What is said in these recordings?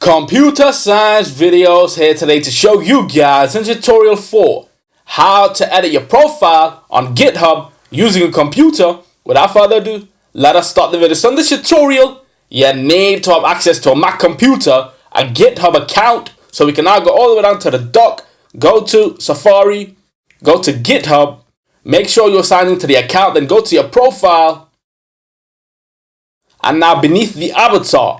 Computer science videos here today to show you guys in tutorial 4 how to edit your profile on GitHub using a computer. Without further ado, let us start the video. So in this tutorial, you need to have access to a Mac computer, a GitHub account. So we can now go all the way down to the dock, go to Safari, go to GitHub, make sure you're signed into the account, then go to your profile. And now beneath the avatar,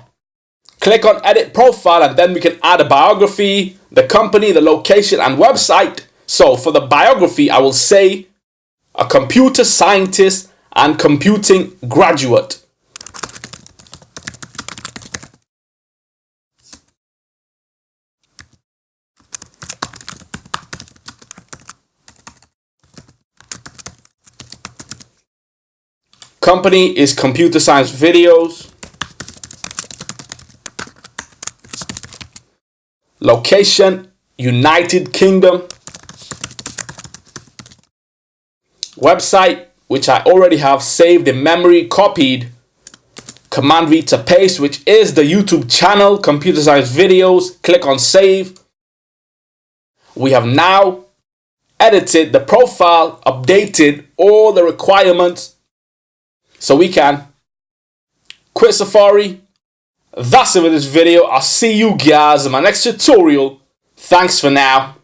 click on edit profile, and then we can add a biography, the company, the location, and website. So for the biography, I will say a computer scientist and computing graduate. Company is computer science videos. Location, United Kingdom. Website, which I already have saved in memory, copied. Command V to paste, which is the YouTube channel, Computer Science Videos. Click on save. We have now edited the profile, updated all the requirements, so we can quit Safari. That's it with this video. I'll see you guys in my next tutorial. Thanks for now.